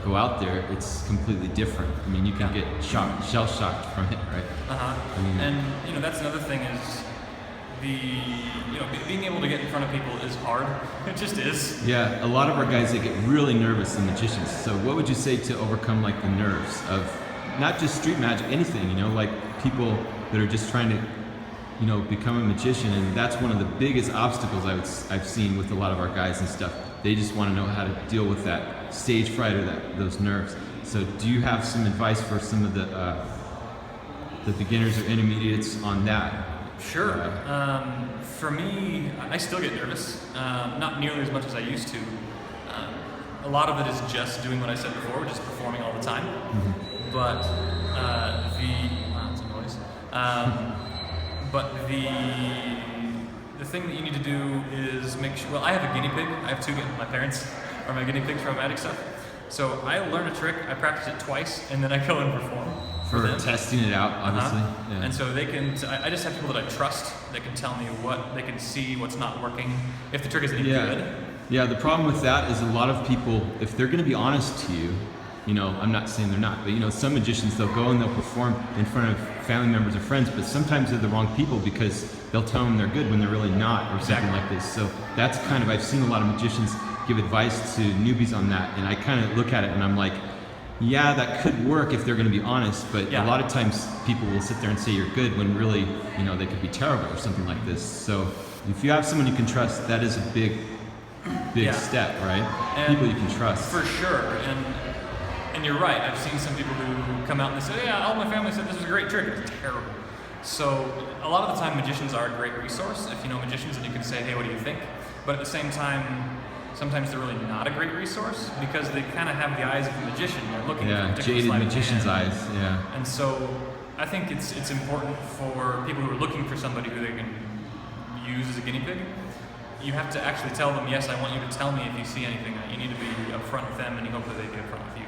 go out there, it's completely different. I mean, you can get shell shocked from it, right? I mean, and that's another thing is being able to get in front of people is hard. It just is. Yeah, a lot of our guys, they get really nervous, the magicians. So what would you say to overcome like the nerves of not just street magic, anything, like people that are just trying to, become a magician, and that's one of the biggest obstacles I've seen with a lot of our guys and stuff. They just want to know how to deal with that stage fright or those nerves. So do you have some advice for some of the beginners or intermediates on that? Sure. For me, I still get nervous, not nearly as much as I used to. A lot of it is just doing what I said before, just performing all the time. Mm-hmm. But that's a noise. But the thing that you need to do is make sure. Well, I have a guinea pig. I have two. My parents are my guinea pigs for magic stuff. So I learn a trick, I practice it twice, and then I go and perform. For testing it out, obviously. Yeah. And so they can, I just have people that I trust that can tell me they can see what's not working, if the trick is any good. Yeah, the problem with that is a lot of people, if they're going to be honest to you, I'm not saying they're not, but some magicians, they'll go and they'll perform in front of family members or friends, but sometimes they're the wrong people because they'll tell them they're good when they're really not, or something like this. So that's I've seen a lot of magicians give advice to newbies on that, and I kind of look at it and I'm like, yeah, that could work if they're going to be honest, but a lot of times people will sit there and say you're good when really, they could be terrible or something like this. So if you have someone you can trust, that is a big step, right? And people you can trust. For sure, and you're right. I've seen some people who come out and they say, yeah, all my family said this was a great trick. It's terrible. So a lot of the time magicians are a great resource. If you know magicians, then you can say, hey, what do you think? But at the same time, sometimes they're really not a great resource because they kind of have the eyes of a magician. They're looking for jaded magician's eyes. Yeah. And so I think it's important for people who are looking for somebody who they can use as a guinea pig. You have to actually tell them, yes, I want you to tell me if you see anything. You need to be upfront with them, and you hope that they be upfront with you.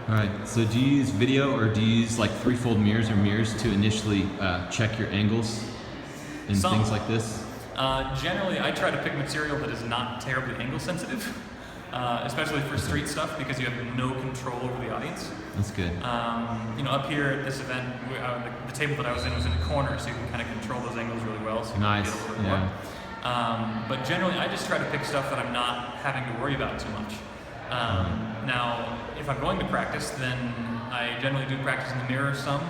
All right. So do you use video, or do you use like threefold mirrors or mirrors to initially check your angles and things like this? Generally, I try to pick material that is not terribly angle sensitive, especially for street stuff, because you have no control over the audience. That's good. Up here at this event, the table that I was in was in a corner, so you can kind of control those angles really well. So nice. But generally, I just try to pick stuff that I'm not having to worry about too much. Now, if I'm going to practice, then I generally do practice in the mirror some,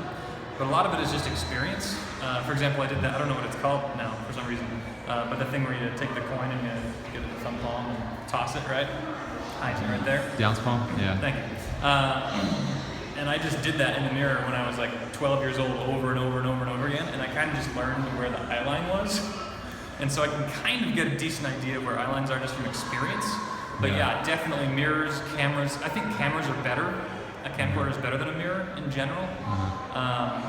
but a lot of it is just experience. For example, I did that, I don't know what it's called now for some reason, but the thing where you take the coin and you get it in the thumb palm and toss it, right? Right there. Down palm? Yeah. Thank you. And I just did that in the mirror when I was like 12 years old over and over and over and over again, and I kind of just learned where the eye line was. And so I can kind of get a decent idea of where eye lines are just from experience. But yeah, definitely mirrors, cameras. I think cameras are better. A camcorder is better than a mirror in general,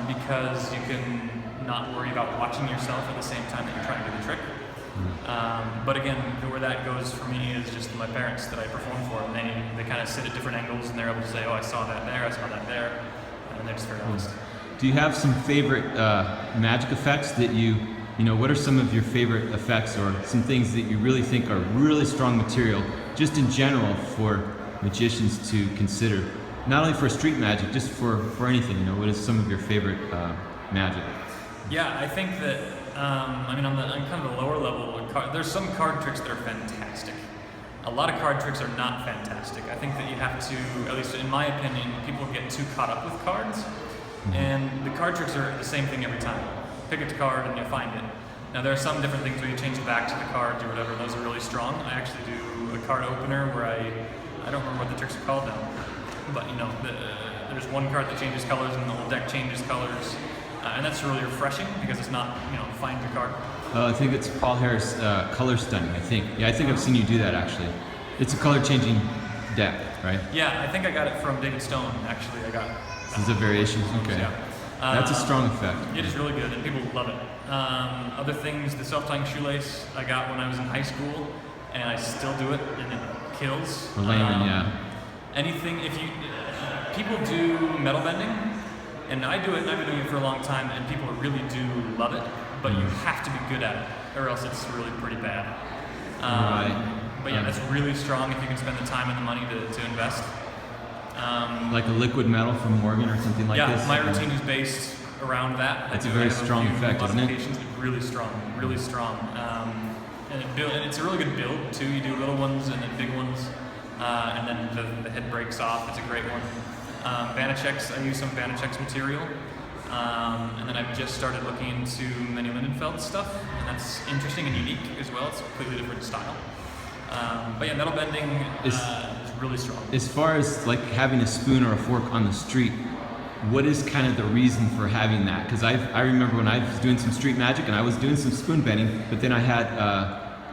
because you can not worry about watching yourself at the same time that you're trying to do the trick. But again, where that goes for me is just my parents that I perform for, and they kind of sit at different angles, and they're able to say, oh, I saw that there, I saw that there, and they're just very honest. Do you have some favorite magic effects that what are some of your favorite effects, or some things that you really think are really strong material, just in general, for magicians to consider? Not only for street magic, just for anything, what is some of your favorite magic? Yeah, I think that, on kind of the lower level, there's some card tricks that are fantastic. A lot of card tricks are not fantastic. I think that you have to, at least in my opinion, people get too caught up with cards, and the card tricks are the same thing every time. Pick a card and you'll find it. Now there are some different things where you change the back to the cards or whatever, those are really strong. I actually do a card opener where I don't remember what the tricks are called now. But there's one card that changes colors and the whole deck changes colors, and that's really refreshing because it's not find your card. I think it's Paul Harris color stunning. I think I've seen you do that actually. It's a color changing deck, right? Yeah, I think I got it from David Stone. Actually, I got. This is a variation. Okay. Yeah. That's a strong effect. It is really good, and people love it. Other things, the self-tying shoelace I got when I was in high school, and I still do it, and it kills. Or layman, Anything, people do metal bending, and I do it, and I've been doing it for a long time, and people really do love it, but you have to be good at it, or else it's really pretty bad. Right. But yeah, that's really strong if you can spend the time and the money to invest. Like a liquid metal from Morgan or something like this? Yeah, my routine is based around that. That's a very strong effect, isn't it? It's really strong, really strong. And it's a really good build too. You do little ones and then big ones, and then the head breaks off. It's a great one. Vanichex, I use some Vanichex material. And then I've just started looking into many Lindenfeld stuff, and that's interesting and unique as well. It's a completely different style. But yeah, metal bending is really strong. As far as like having a spoon or a fork on the street, what is kind of the reason for having that? Because I remember when I was doing some street magic and I was doing some spoon bending, but then I had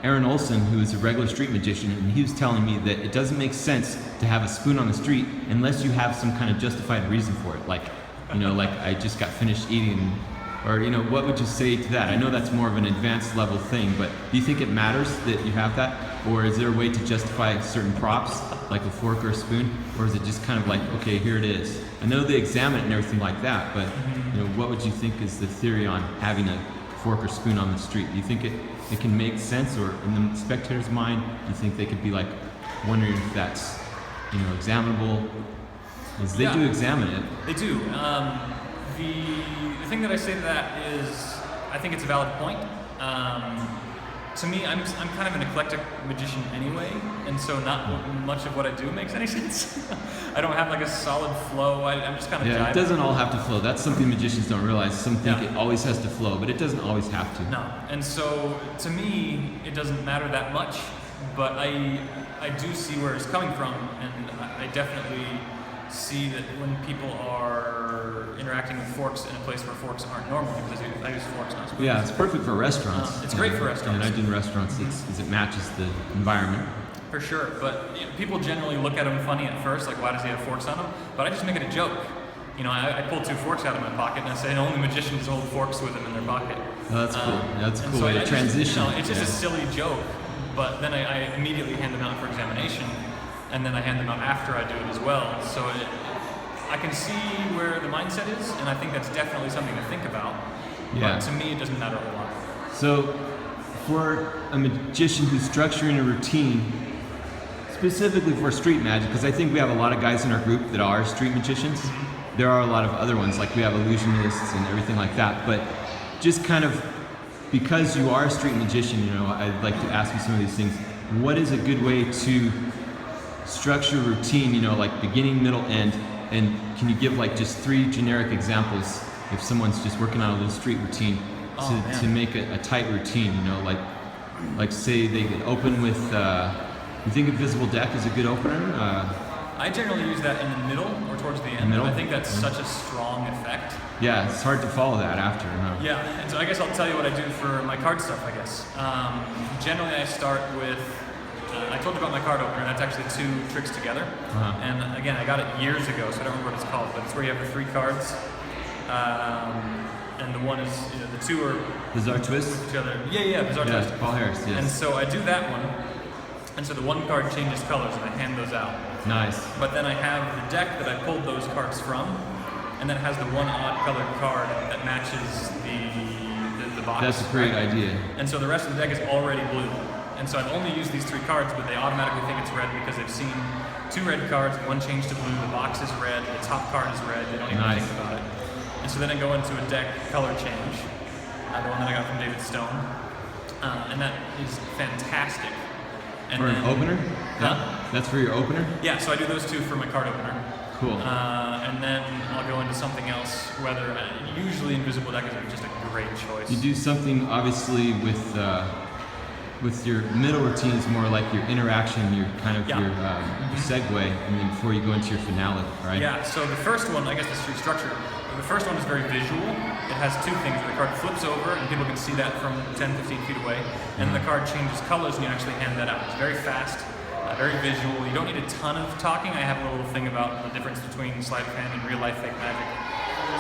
Aaron Olson, who is a regular street magician, and he was telling me that it doesn't make sense to have a spoon on the street unless you have some kind of justified reason for it. Like, like I just got finished eating, or what would you say to that? I know that's more of an advanced level thing, but do you think it matters that you have that? Or is there a way to justify certain props, like a fork or a spoon? Or is it just kind of like, okay, here it is? I know they examine it and everything like that, but what would you think is the theory on having a fork or spoon on the street? Do you think it can make sense, or in the spectator's mind, do you think they could be like wondering if that's, examinable? Because they do examine it. They do. The thing that I say to that is, I think it's a valid point. To me, I'm kind of an eclectic magician anyway, and so not much of what I do makes any sense. I don't have like a solid flow. I'm just kind of jiving. It doesn't all have to flow. That's something magicians don't realize. Some think it always has to flow, but it doesn't always have to. No, and so to me, it doesn't matter that much, but I do see where it's coming from, and I definitely see that when people are interacting with forks in a place where forks aren't normal, because I use forks not spoons. Yeah, it's perfect for restaurants. It's great for restaurants. And I do in restaurants, it matches the environment. For sure, but people generally look at him funny at first, like why does he have forks on him? But I just make it a joke. I pull 2 forks out of my pocket and I say only magicians hold forks with them in their pocket. Oh, that's cool. That's a cool so way to transition. It's just a silly joke, but then I immediately hand them out for examination, and then I hand them out after I do it as well. So I can see where the mindset is, and I think that's definitely something to think about. Yeah. But to me, it doesn't matter a lot. So for a magician who's structuring a routine, specifically for street magic, because I think we have a lot of guys in our group that are street magicians. There are a lot of other ones, like we have illusionists and everything like that, but just kind of, because you are a street magician, I'd like to ask you some of these things. What is a good way to structure a routine, like beginning, middle, end, and can you give like just 3 generic examples if someone's just working on a little street routine to make a tight routine, like say they could open with, you think Invisible Deck is a good opener? I generally use that in the middle or towards the end. I think that's such a strong effect. Yeah, it's hard to follow that after. Yeah, and so I guess I'll tell you what I do for my card stuff, I guess. Generally I start with, I told you about my card opener, that's actually 2 tricks together. And again, I got it years ago, so I don't remember what it's called, but it's where you have the 3 cards. And the one is, the 2 are Bizarre Twist? With each other. Yeah, Bizarre Twist. Paul Harris, yes. And so I do that one, and so the 1 card changes colors, and I hand those out. Nice. But then I have the deck that I pulled those cards from, and then it has the 1 odd colored card that matches the box. That's a great idea. And so the rest of the deck is already blue. And so I've only used these 3 cards, but they automatically think it's red because they've seen 2 red cards, 1 changed to blue, the box is red, the top card is red, they don't even think about it. And so then I go into a deck color change, the one that I got from David Stone, and that is fantastic. And for an opener? That's for your opener? Yeah, so I do those 2 for my card opener. Cool. And then I'll go into something else, whether, usually Invisible Deck is just a great choice. You do something, obviously, with your middle routine is more like your interaction, your kind of your segue, and then before you go into your finale, right? Yeah, so the first one, I guess the street structure, the first one is very visual. It has 2 things. The card flips over, and people can see that from 10, 15 feet away, and then the card changes colors, and you actually hand that out. It's very fast, very visual. You don't need a ton of talking. I have a little thing about the difference between sleight of hand and real-life fake magic.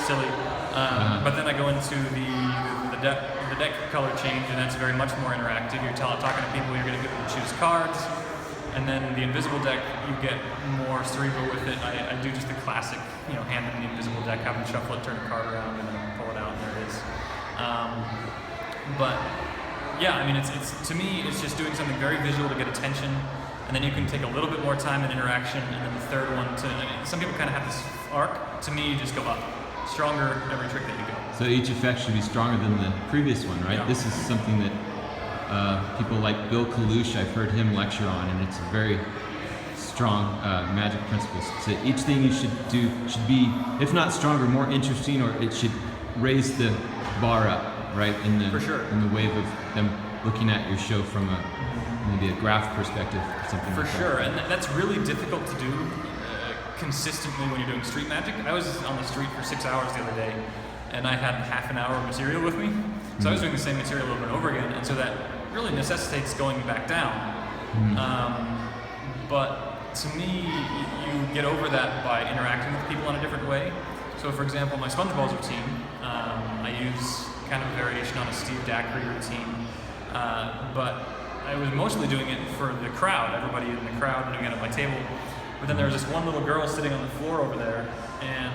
Silly. But then I go into the deck color change, and that's very much more interactive. You're talking to people, you're going to get them to choose cards. And then the Invisible Deck, you get more cerebral with it. I do just the classic, hand them the Invisible Deck, have them shuffle it, turn a card around, and then pull it out, and there it is. But Yeah, I mean, it's to me, it's just doing something very visual to get attention, and then you can take a little bit more time in interaction, and then the third one some people kind of have this arc. To me, you just go up, stronger every trick that you go. So each effect should be stronger than the previous one, right? Yeah. This is something that people like Bill Kalush, I've heard him lecture on, and it's a very strong magic principles. So each thing you should do should be, if not stronger, more interesting, or it should raise the bar up, right? For sure. In the wave of them looking at your show from maybe a graph perspective or something For like sure, that. and that's really difficult to do consistently when you're doing street magic. I was on the street for 6 hours the other day, and I had half an hour of material with me, so I was doing the same material over and over again, and so that really necessitates going back down. But to me, you get over that by interacting with people in a different way. So for example, my sponge balls routine, I use kind of a variation on a Steve Daiquiri routine, but I was mostly doing it for the crowd, everybody in the crowd, doing it at my table. But then there was this one little girl sitting on the floor over there, and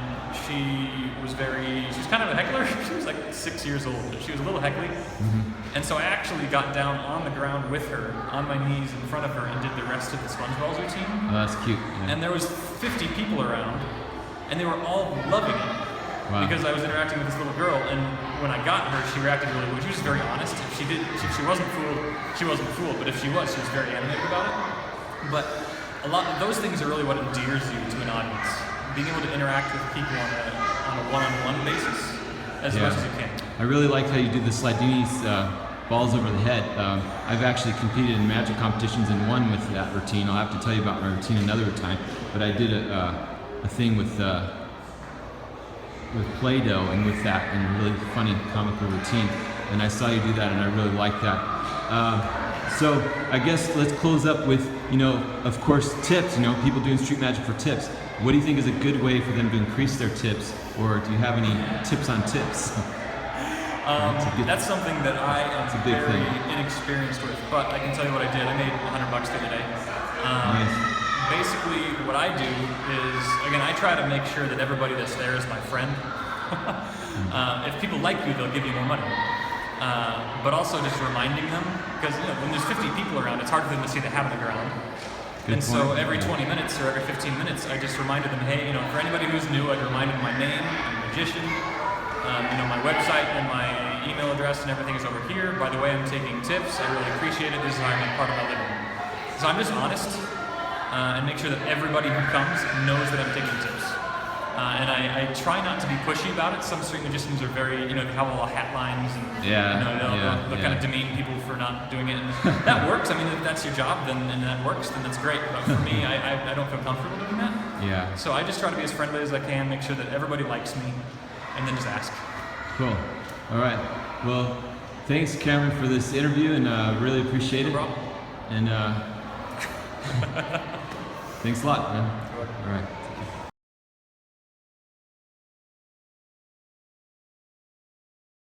she was kind of a heckler. She was like 6 years old. She was a little heckly. And so I actually got down on the ground with her, on my knees in front of her, and did the rest of the sponge balls routine. Oh, that's cute. Yeah. And there was 50 people around, and they were all loving it. Wow. Because I was interacting with this little girl, and when I got her, she reacted really well. She was very honest. If she wasn't fooled, she wasn't fooled. But if she was very animated about it. But a lot of those things are really what endears you to an audience. Being able to interact with people on a one-on-one basis as much as you can. I really like how you do the Slidini's balls over the head. I've actually competed in magic competitions and won with that routine. I'll have to tell you about my routine another time. But I did a thing with Play-Doh and with that, and a really funny comical routine. And I saw you do that, and I really liked that. So I guess let's close up with, of course, tips. People doing street magic for tips. What do you think is a good way for them to increase their tips, or do you have any tips on tips? That's something that I am big very thing. inexperienced with, but I can tell you what I did. I made $100 the other day. Nice. Basically, what I do is, again, I try to make sure that everybody that's there is my friend. If people like you, they'll give you more money. But also just reminding them, because when there's 50 people around, it's hard for them to see the hat on the ground. Good So point. every 20 minutes or every 15 minutes, I just reminded them, hey, for anybody who's new, I'd remind them my name, I'm a magician, my website and my email address and everything is over here. By the way, I'm taking tips. I really appreciate it. This is how I make part of my living. So I'm just honest and make sure that everybody who comes knows that I'm taking tips. And I try not to be pushy about it. Some street magicians are very, they have all hat lines and they'll kind of demean people for not doing it. And that works. I mean, if that's your job and that works, then that's great. But for me, I don't feel comfortable doing that. Yeah. So I just try to be as friendly as I can, make sure that everybody likes me, and then just ask. Cool. All right. Well, thanks, Cameron, for this interview, and really appreciate it. No problem. And thanks a lot, man. All right.